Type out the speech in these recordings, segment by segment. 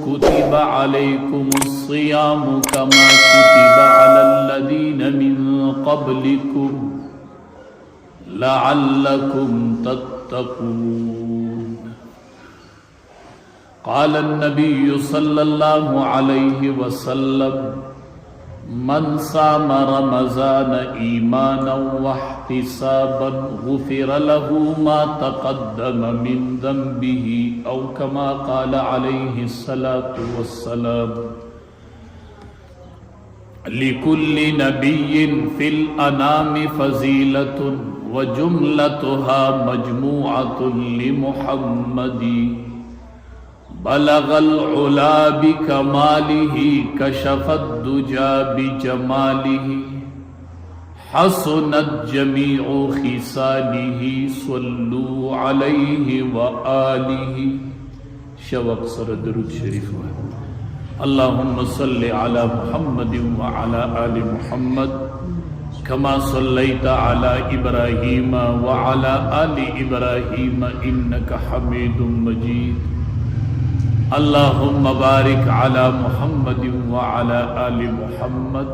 كتب عليكم الصيام كما كتب على الذين من قبلكم لعلكم تتقون. قال النبي صلى الله عليه وسلم من صام رمضان إيمانا واحتسابا غفر له ما تقدم من ذنبه أو كما قال عليه الصلاة والسلام. لكل نبي في الأنام فضيلة وجملتها مجموعة لمحمد بلغ العلا بكماله كشف الدجى بجماله حسنت جميع خصاله صلوا عليه وآله. شوق سر درود شریف اللهم صل على محمد وعلى آل محمد كما صليت على إبراهيم وعلى آل إبراهيم إنك حميد مجيد. اللهم بارك على محمد وعلى آل محمد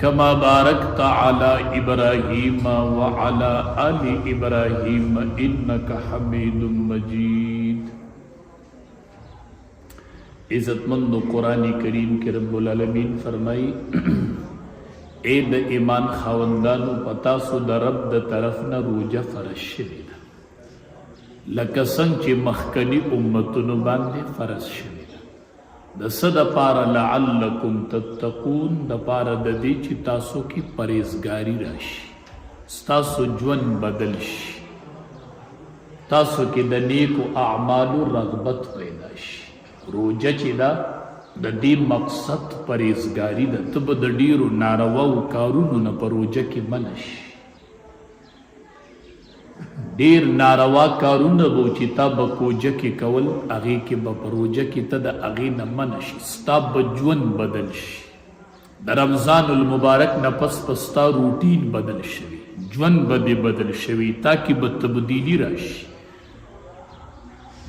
كما باركت على إبراهيم وعلى آل إبراهيم إنك حميد مجيد. عزتمند قرآن کریم کے رب العالمین فرمائی اے د ایمان خاوندانو پتا سو د رب د طرفنا روجه فرض شوی ده لکه څنګه چې مخکنی امتونو باندې فرض شوی ده. د څه دپاره؟ لعلکم تتقون، دپاره د دې چې تاسو کې پرهیزګاري راشي، ستاسو ژوند بدل شي، تاسو کې د نیکو اعمالو رغبت پیدا شي. روجه چې ده د دې مقصد پرهیزګاري ده. ته به د ډیرو نارواو کارونو نه په روجه کې منع شي. ډیر ناروا کارونه به چې تا به کوجه کې کول هغې کې به په روجه کې ته د هغې نه منع شي، ستا به ژوند بدل شي. د رمضان المبارک نه پس به ستا روټین بدل شوي، ژوند به دې بدل شوي، تا کې به تبدیلي راشي.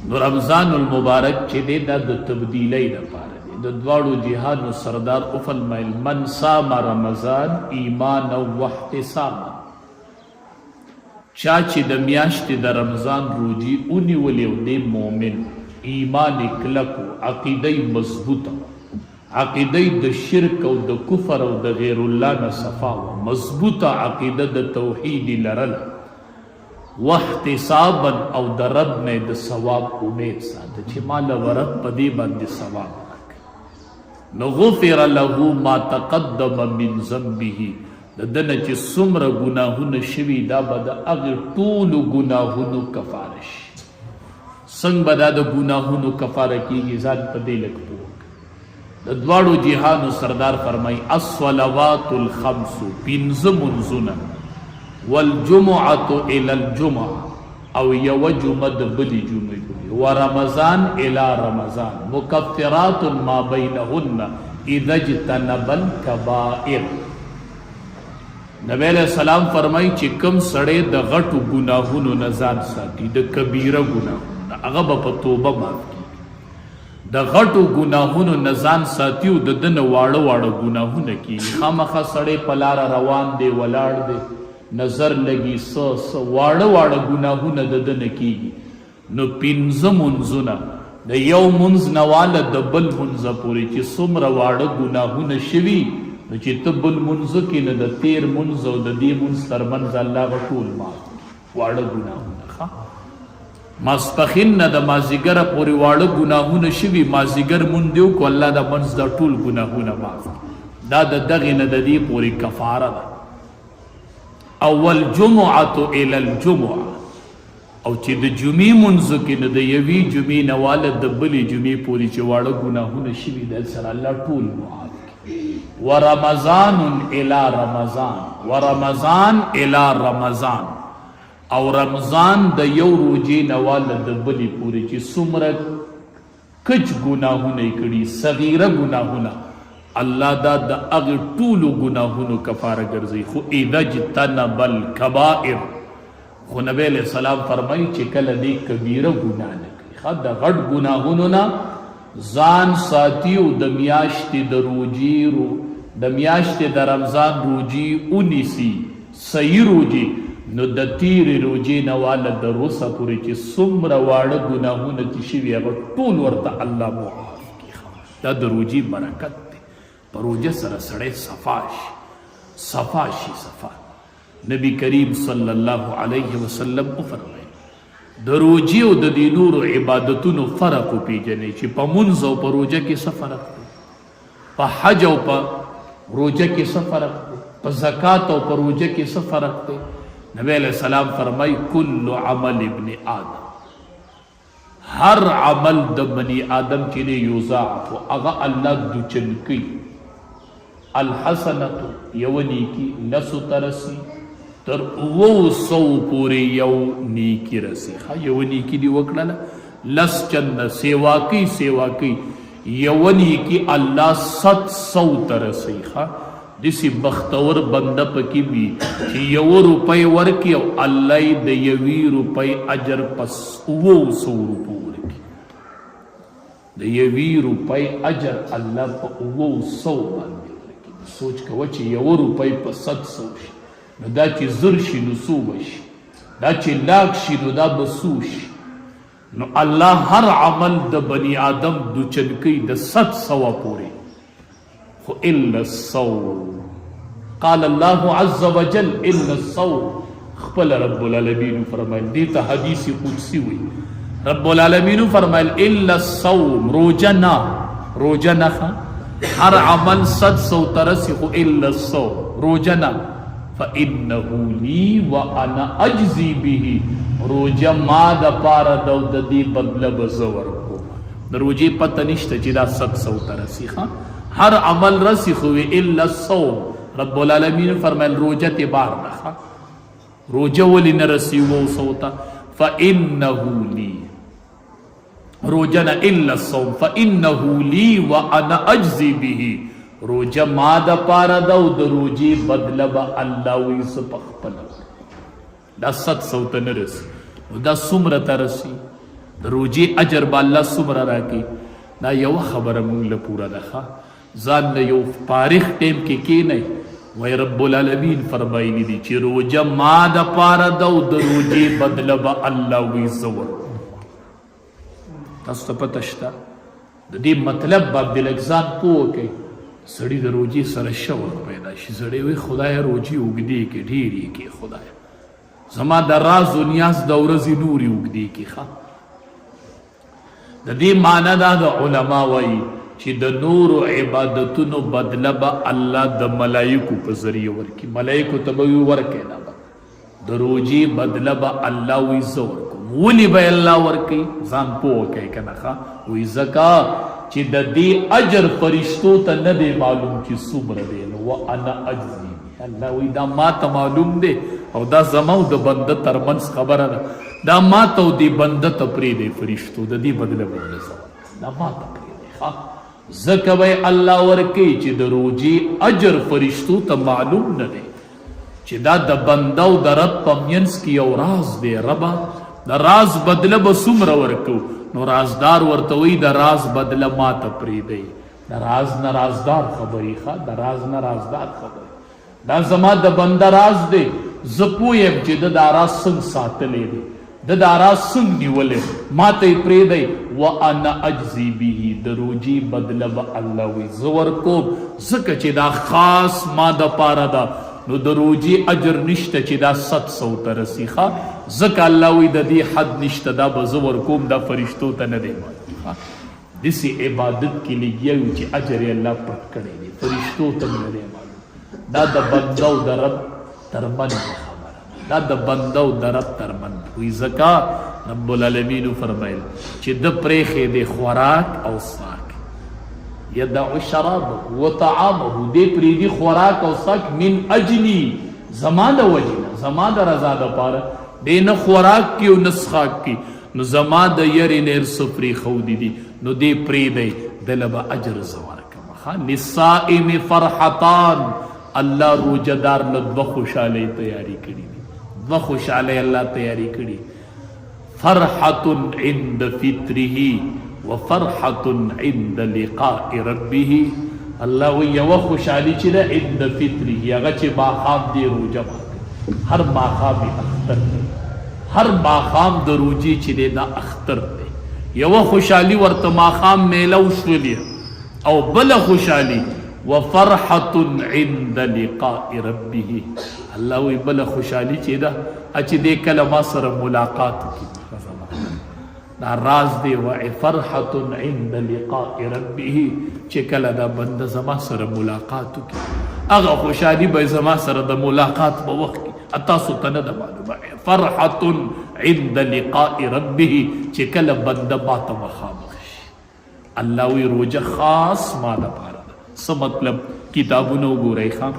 نو رمضان المبارک چې دی دا د تبدیلی لپاره دی. د دواړو جهانو سردار وفرمایل من صام رمضان ایمانا واحتسابا، چا چې د میاشتې د رمضان روجي ونیولې او دی مؤمن، ایمان یې کلک و، عقیده یې مضبوطه، عقیده یې د شرک او د کفر او د غیر الله نه صفا وه، مضبوطه عقیده د توحید یې لرله، واحتسابا او د رب نه د ثواب امید ساته چې ما له رب په دې باندې ثواب راکړي. نو غفر له ما تقدم من ذنبه، د ده نه چې څومره ګناهونه شوي دا به د هغې ټولو ګناهونو کفاره شي. څنګه به دا د ګناهونو کفاره کېږي؟ ځان په دې لږ پوه کړه. د دواړو جهانو سردار فرمایي الصلوات الخمس، پنځه منځونه، والجمعة الى الجمعة او یو جمعه د بلې جمعې پورې، ورمضان الى رمضان، مکفرات ما بینهن اذا اجتنب الکبائر. نبی علیہ السلام فرمایي چې کوم سړی د غټو ګناهونو نه ځان ساتي، د کبیره ګناهونو هغه به په توبه معاف کېږي. د غټو ګناهونو نه ځان ساتي او د ده نه واړه واړه ګناهونه کېږي. خامخا سړی په لاره روان دی، ولاړ دی، نظر لګي، واړه واړه ګناهونه د ده نه کېږي. نو پنځه منځونه د یو منځ نه واله د بل منځه پورې چې څومره واړه ګناهونه شوي، نو چې ته بل منځو کې نه د تیر منځ او د دې منځ ترمنځ الله به ټول معاف کړي واړه ګناهونه. ښه ماسپښین نه د مازدیګره پورې واړه ګناهونه شوي، مازدیګر مونځ دې وکړو، الله د منځ د ټول ګناهونه معاف کړي. دا د دغې نه د دې پورې کفاره ده. اول جمعة الى الجمعة، او چې د جمعې منځو کې نه د یوې جمعې نه واله د بلې جمعې پورې چې واړه ګناهونه شوي د سره الله ټول معاف کړي. ورمضان الى رمضان، ورمضان الى رمضان، او رمضان د یو روجې نه واله د بلې پورې چې څومره کچ ګناهونه یې کړي، صغیره ګناهونه، الله دا د هغې ټولو ګناهونو کفاره ګرځوي. خو اذا اجتنب الکبائر، خو نبی علیہ السلام فرمایي چې کله دې کبیره ګناه نه کوي، د غټ ګناهونو نه ځان ساتي او د میاشتې د روجي د میاشتې د رمضان روجي ونیسي صحیح روجي، نو د تیرې روجې نه واله د روسه پورې چې څومره واړه ګناهونه چې شوي هغه ټول ورته الله معاف کړي. دا د روجي برکت دی. په روجه سره سړی صفا شي. نبی کریم صلی الله علیه وسلم وفرمایي د روجې او د دې نورو عبادتونو فرق وپېژنئ چې په مونځ او په روجه کې څه فرق دی، په حج او په روجه کې څه فرق دی، په زکات او په روجه کې څه فرق دی. نبی علیہ السلام فرمائی کل عمل ابن آدم، ہر عمل د بنی آدم کے لئے یوزاعف اغا اللہ دوچن کی الحسنت یو نیکی لسو ترسی تر او سو پوری یو نیکی رسی. یو نیکی دی وکڑا لس چند سیوا کی یو نیکی اللہ 700 ترسی. دسی بختور بنده پکی بی چی یو روپی ورکی او اللہ د یوی روپی اجر پس 200 روپو ورکی. د یوی روپی اجر اللہ پا 200 باندې ورکی. سوچ کوا چی یو روپی پا 700 شی نو دا چی زر شی نو سو بشی، دا چی لاک شی نو دا بسو شی. نو اللہ ہر عمل د بنی آدم دو چنکی د 700 پوری خو الا الصوم. قال اللہ عز وجل الا الصوم. خپل رب العالمین فرمائل دیتا حدیث قدسی ہوئی، رب العالمین فرمائل الا الصوم، روجہ نہ ہر عمل 700 ترسی خو الا الصوم، روجہ نہ. فإنه لی وانا اجزی به، روجہ ما دا پارا دو دا دی بدل بزور کو. روجی پتہ نشتا چی دا 700 ترسی ہر عمل رسی خوی الا الصوم. رب العالمین فرمائل روجہ تبار نخا، روجہ ولی نرسی وہ سوتا. فإنہو لی، روجہ نا الا الصوم، فإنہو لی وانا اجزی به، روجہ مادہ پارا دو دا روجی بدلبا اللہ ویس پخپلا. دا 700 تنرسی دا سمرتا رسی دا روجی اجر با اللہ سمر راکی. دا یو خبر مونگل پورا دخا زان نے یو پارخ ٹیم کی نہیں وی رب العالمین فرمائنی دی چی روجہ ما دا پارا دو دا روجی بدلبا اللہ وی زور. تاستا پتشتا دا دی مطلب با عبدالعزان پو کے سڑی دا روجی سر شوق پیدا شی. سڑی وی خدای روجی اگدی کے ڈھیری کے خدای زما دا راز و نیاز دا ورزی نوری اگدی کی خواہ. دا دی معنی دا علماء وی چی دا نور و عبادتونو بدلبا اللہ دا ملائکو پا ذریعہ ورکی. ملائکو تبوی ورکے نا با دا روجی بدلبا اللہ ویزا ورکو. ولی با اللہ ورکی زان پو کئی کنخا ویزا کا چی دا دی اجر فرشتو تا ندے معلوم چی سمر دے وَأَنَا أَجْزِي. اللہ وی دا ما تا معلوم دے او دا زماو دا بندہ ترمنس خبر دا دا ما تا دی بندہ تا پری دے فرشتو دا دی بدل بندہ سوال دا ما تا پری دے خواہ زکوی اللہ ورکی چی دا روجی اجر فرشتو تا معلوم ندے چی دا دا بندہ و دا رب پمینس کی او راز دے ربا دا راز بدل بسوم رو ورکو نو رازدار ورتوی دا راز بدل ما تا پری دے. دا راز نا رازدار خبری خواہ دا راز نا رازدار خبری دا زما دا بندہ راز دے زپویم چی دا راز سنگ ساتلے دے دا راز سنگ نیولے ما تی پری دے وَأَنَا أَجْزِي بِهِ. دا روجی بدلب اللہ وی زور کو زکا چی دا خاص ما دا پارا دا نو دا روجی اجر نشتا چی دا 700 ترسی خواہ زکا اللہ وی دا دی حد نشتا دا بزور کوم دا فرشتو تا ندے مالا. دسی عبادت کی لئیو چی اجر اللہ پٹ کرے دی فرشتو تا ندے مالا. دا دا بندو دا رب ترمن خبر دا دا بندو دا رب ترمن وی زکا رب العالمین فرمائل چی دا پریخے دے خوراک او ساک یدعو شراب و طعامه دے پریدی خوراک او ساک من اجلی زمان دا وجینا زمان دا رضا دا پارا دے نا خوراک کی و نسخاک کی نو زمان دا یری نیر سفری خودی دی نو دے پریدی دلبا اجر زوارکا لسائم فرحتان. اللہ روجہ دار لدو خوشالے تیاری کری دی دو خوشالے اللہ تیاری کری. فرحت عند فطرہی وفرحة عند لقاء ربه. الله وی یو خوشحالی چې ده عند فطره، هغه چې ماښام دی روژه ماته، هر ماښام یې اختر دی، هر ماښام د روژې چې دی دا اختر دی. یو خوشحالی ورته ماښام میلو شولې، او بل خوشحالی وفرحة عند لقاء ربه. الله وی بل خوشحالی چې ده چې دی کله ما سره ملاقات وکړي، دا راز دی. و فرحة عند لقاء ربه، چې کله دا بنده زما سره ملاقات وکړي، هغه خوشحالی به زما سره د ملاقات په وخت کې تاسو ته نه ده معلومه. فرحة عند لقاء ربه، چې کله بنده ما ته مخامخ شي. الله وی روژه خاص ما دپاره ده. څه مطلب؟ کتابونه وګورئ ښه،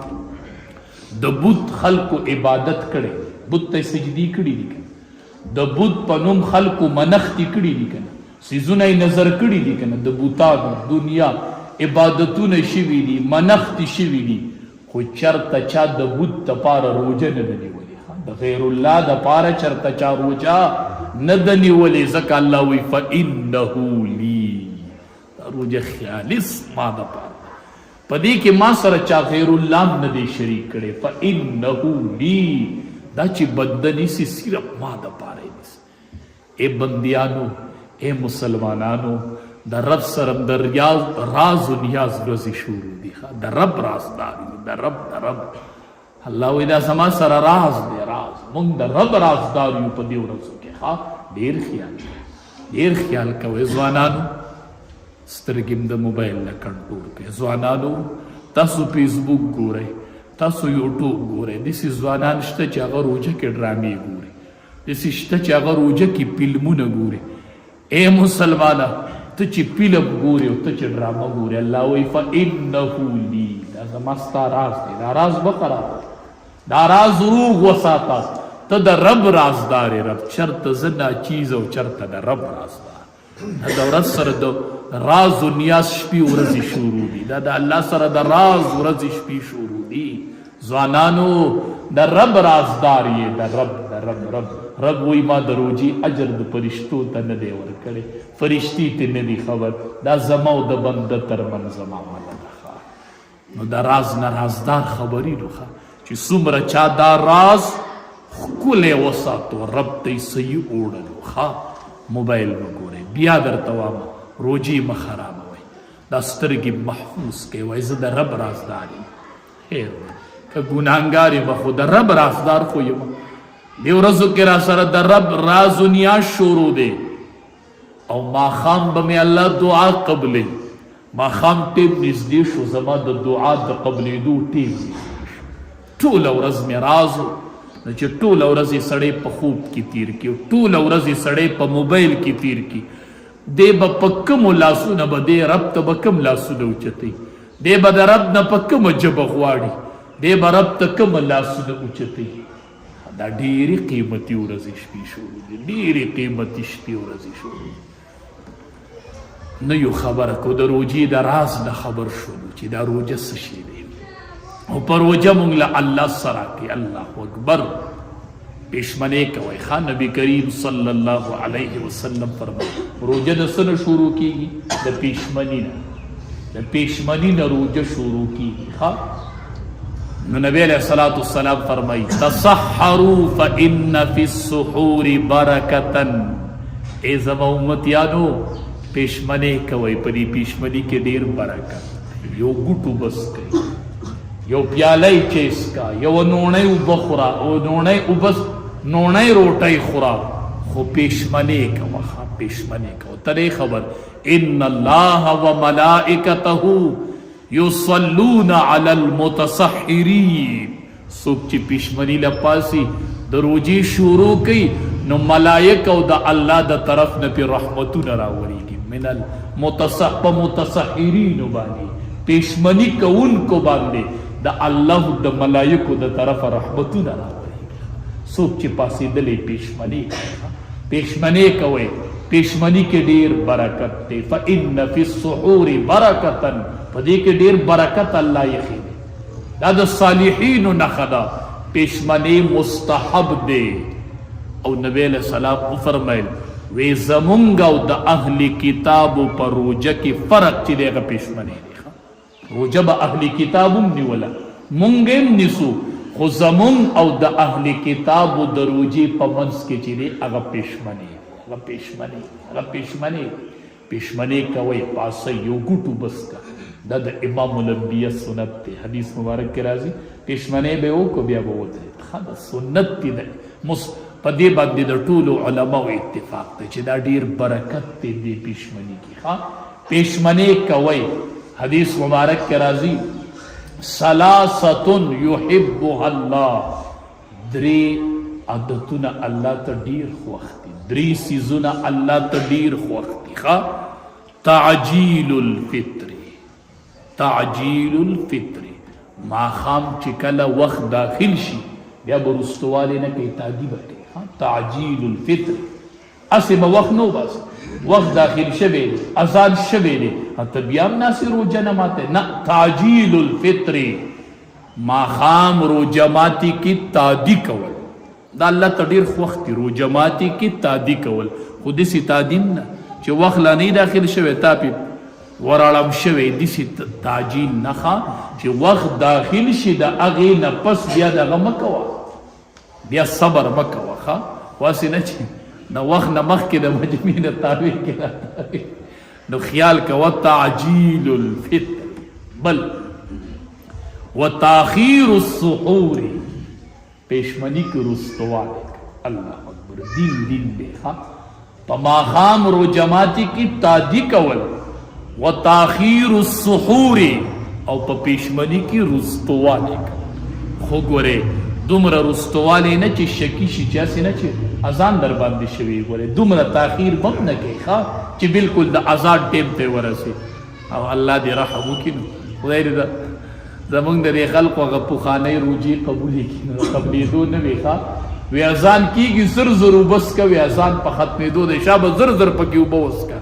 د بت خلکو عبادت کړی، بت ته سجدي کړي دي، د بت په نوم خلکو منښتې کړي دي کنه، څیزونه یې نظر کړي دي کنه، د بوتانو دنیا عبادتونه شوي دي، منښتې شوي دي، خو چرته چا د بت دپاره روژه نه ده نیولې، د غیر الله دپاره چرته چا روژه نه ده نیولې. ځکه الله وی فانه لی، دا روژه خالص ما دپاره، په دې کې ما سره چا غیر الله نه دی شریک کړی. فانه لی، دا چې بنده نیسي صرف ما دپاره یې نیسي. اے بندیانو، اے مسلمانانو، د رب سره د راز و نیاز ورځې شروع دي، د رب رازدار یو، د رب الله وی دا زما سره راز دی، راز مونږ د رب رازدار یو په دې ورځو کې. ډېر خیال کوئ ځوانانو، سترګې د موبایل نه کنټرول کړئ. ځوانانو تاسو فیسبوک ګورئ، تاسو یوټیوب ګورئ، داسې ځوانان شته چې هغه روژه کې ډرامې ګوري، داسې شته چې هغه روژه کې فلمونه ګوري. اے مسلمانه، ته چې فلم ګورې او ته چې ډرامه ګورې، الله وایي فانه لی، دا زما ستا راز دی، دا راز مه خرابوه، دا راز روغ وساته، ته د رب رازدار یې. رب چرته زه ناچیز او چرته د رب رازدار. دا د ورځ سره د راز و نیاز شپې ورځې شروع دي، دا د الله سره د راز ورځې شپې شروع دي. ځوانانو د رب رازدار یې، د رب وی ما د روژې اجر د فرشتو ته نه دی ورکړی، فرشتي ته نه دي خبر، دا زما او د بنده ترمنځ معامله ده. نو د راز نه رازدار خبري نو چې څومره چا دا راز ښکلی وساتو، رب ته یې صحیح وړلو. موبایل مه ګورئ، بیا درته وامه روژې مه خرابوئ، دا سترګې محفوظ کړئ. وایي زه د رب رازدار یم. خیر که ګناهګار یم خو د رب رازدار خو یم. دې ورځو کې را سره د رب راز و نیاز شروع دی، او ماښام به مې الله دعا قبلوي. ماښام ټیم نږدې شو، زما د دعا د قبلېدو ټیم نږدې شو. ټوله ورځ مې راز و، چې ټوله ورځ یې سړی په خوب کې تیر کړي، ټوله ورځ یې سړی په موبایل کې تیر کړي. دی به په کومو لاسونه به دی رب ته به کوم لاسونه اوچتوي، دی به د رب نه په کومه ژبه غواړي، دی به رب ته کومه لاسونه اوچتوي. دا ډېرې قیمتي ورځې شپې شروع دي، ډېرې قیمتي شپې ورځې شروع دي. نه یو خبره کو د روژې د راز نه خبر شولو چې دا روژه څه شی دی، او په روژه مونږ له الله سره کې الله اکبر پیشمنې کوئ. ښه نبي کریم صلی الله علیه وسلم فرمایي روژه د څه نه شروع کېږي؟ د پیشمني نه، د پیشمني نه روژه شروع کېږي. ښه نو نبی علیه الصلاة والسلام فرمایي تصحروا فإن فی السحور برکة. ای زما امتیانو پیشمنې کوئ، په دې پیشمني کې ډېر برکت. یو ګوټو بس کوي، یو پیالی چیس کا، یو نوڼی اوبه خورا، او نوڼی روټۍ خورا، خو پیشمنې کوه. پیشمنې کوه. ته خبر ان الله وملائکته یصلون علی المتصحرین. څوک چې پیشمني لپاسي د روژې شروع کوي، نو ملائک او د الله د طرف نه پې رحمتونه راوریږي. من په متصحرینو باندې، پیشمني کوونکو باندې د الله د ملائکو د طرفه رحمتونه راوریږي. څوک چې پاسېدلی پیشمني کوئ، پیشمني کې ډېر برکت دی. فإن فی السحور برکة، په دې کې ډېر برکت الله ایښی دی. دا د صالحینو نښه ده. پیشمني مستحب دی، او نبی علیه السلام وفرمیل وی زمونږ او د اهل کتابو په روجه کې فرق چې دی هغه پېشمنۍ دی. روجه به اهل کتاب هم نیوله، مونږ هم نیسو، خو زمونږ او د اهل کتابو د روجې په منځ کې چې دی هغه پېشمنۍ دی. هغه پېشمنۍ کوئ، پاسه یو ګوټو بس کا. دا د امام الانبیاء سنت دی. حدیث مبارک کې راځي پېشمنۍ به وکړو بیا به ودرېد. دا سنت دی. په دې باندې د ټولو علماو اتفاق دی چې دا ډېر برکت دی دې پېشمنۍ کې. پېشمنۍ کوئ. حدیث مبارک کې راځي ثلاثة یحبها الله، درې عادتونه الله ته ډېر خوښ دي، درې څیزونه الله ته ډېر خوښ دي. تعجیل الفطر، تعجیل الفطر، ماښام چې کله وخت داخل شي بیا به رستوالی نه کوي، تادي به کوي. تعجیل الفطر، هسې به وخت نه وباسي، وقت داخل شوی دی، اذان شوی دی، ته بیا هم ناسې روجه نه ماتی. نه، تعجیل الفطر، ماښام روجه ماتي کې تادي کول دا الله ته ډېر خوښ دي. روجه ماتي کې تادي کول، خو داسې تادي نه چې وخت لا نه داخل شوی تا پې وراړم شوی، داسې تعجیل نه ښه چې وخت داخل شي د هغې نه پس بیا دغه مه کوه، بیا صبر مه کوه. ښه واسې نه چې نو وخت نه مخکې د مجمع نه تاویل کې راته نو خیال کوه. تعجیل الفطر. بل وتاخیر السحور، پېشمني کې رستوالی. الله اکبر، دین دی. په ماښام روجه ماتي کې تادي کول، وتاخیر السحور، او په پېشمني کې رستوالی کول. خو ګورې دومره رستوالی نه چې شکی شي چې هسې نه چې اذان در باندې شوي. ګورې دومره تاخیر بم نه کوي چې بلکل د اذان ټیم ته ورسي. او الله دې رحم وکړي نو خدای دې زمونږ د دې خلقو هغه پخوانۍ روجې قبولې کړي نو قبلېدو نه وي. وی اذان کېږي زر زر اوبه څکه، وی اذان په ختمېدو دی شابه زر زر پکې اوبه وڅکه.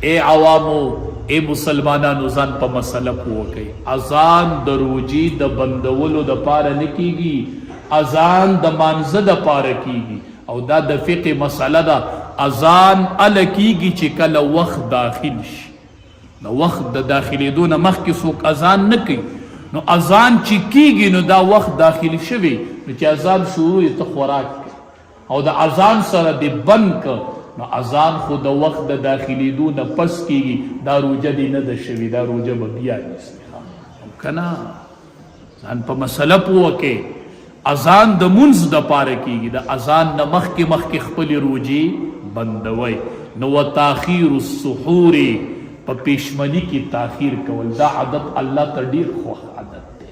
ای عوامو، ای مسلمانانو، ځان په مسله پوه کوئ. اذان د روجې د بندولو دپاره نه کېږي، اذان د مانځه دپاره کېږي. او دا د فقه مسله ده. اذان هله کېږي چې کله وخت داخل شي. نو وخت د داخلېدو نه مخکې څوک اذان نه کوي، نو اذان چې کېږي نو دا وخت داخل شوی، نو چې اذان شروع ته خوراک کوي او د اذان سره دې بند که، نو اذان خو د وخت د داخلېدو نه پس کېږي. دا روجه دې نه ده شوي، دا روجه به بیا نیسي. که نه ځان په مسله پوه کې. اذان د مونځ دپاره کېږي، د اذان نه مخکې مخکې خپلې روجې بندوئ. نو وتاخیر السحور، په پېشمني کې تاخیر کول، دا عادت الله ته ډېر خوښ عادت دی.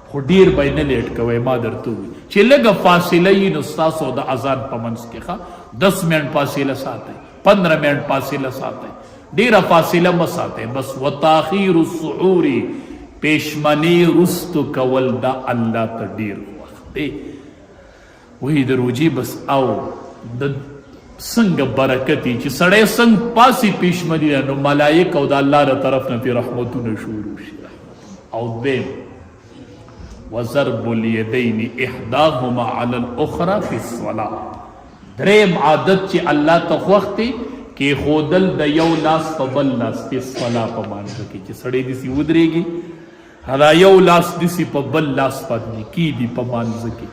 خو ډېر به یې نه لیټ کوئ. ما درته وویل چې لږه فاصله وي نو ستاسو د اذان په منځ کې 10 منټ فاصله ساتئ، 15 منټ فاصله ساتئ، ډېره فاصله مه ساتئ. بس وتاخیر السحور، پېشمني رستو کول، دا الله ته ډېر خوښ دی. وایي د روجې بس او د څنګه برکت یې چې سړی څنګه پاسې پېشمني ده نو ملایک او د الله له طرف نه پې رحمتونه شروع شي. او دویم وضرب الیدین احداهما علی الاخرى فی الصلاة، دریم عادت چې الله ته خوښ دی کېښودل د یو لاس په بل لاس فی الصلاة په مانځه کې، چې سړی داسې ودرېږي دا یو لاس داسې په بل لاس باندې کېږدي په مانځه کې.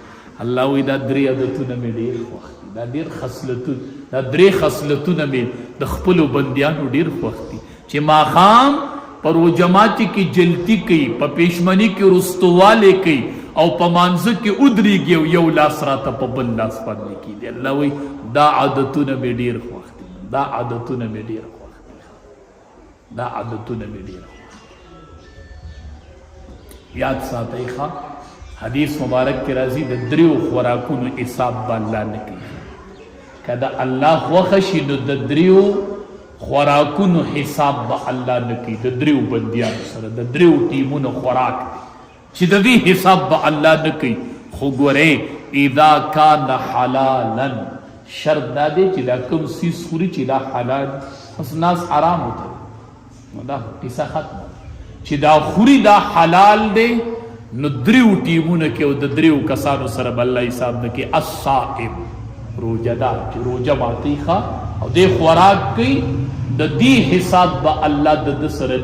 الله وایي دا درې عادتونه مې ډېر خوښ دي، دا ډېر خصلتونه، دا درې خصلتونه مې د خپلو بندیانو ډېر خوښ دي چې ماښام په روجه ماتي کې جلتي کوي، په پېشمني کې رستوالی کوي او په مانځه کې ودرېږي او یو لاس راته په بل لاس باندې کېږدي. الله وایي دا عادتونه مې ډېر خوښ دي، دا عادتونه مې ډېر خوښ دي، دا عادتونه مې ډېر خوښ دي. یاد ساتئ ښه، حدیث مبارک کې راځي د دریو خوراکونو حساب به الله نه کوي. که د الله خوښه شي نو د دریو خوراکونو حساب به الله نه کوي. د دریو بندیانو سره د دریو ټیمونو خوراک دی چې د دې حساب به الله نه کوي. خو ګورئ اذا کان حلالا، شرط دا دی چې دا کوم څیز خوري چې دا حلال، بس ناس حرام وته نو دا کیسه ختمه. چې دا خوري دا حلال دی نو دریو ټیمونه کې او د دریو کسانو سره به الله حساب نه کوي. الصائم، روجهدار چې روجه ماتي ښه او دې خوراک کوي د دې حساب به الله د سره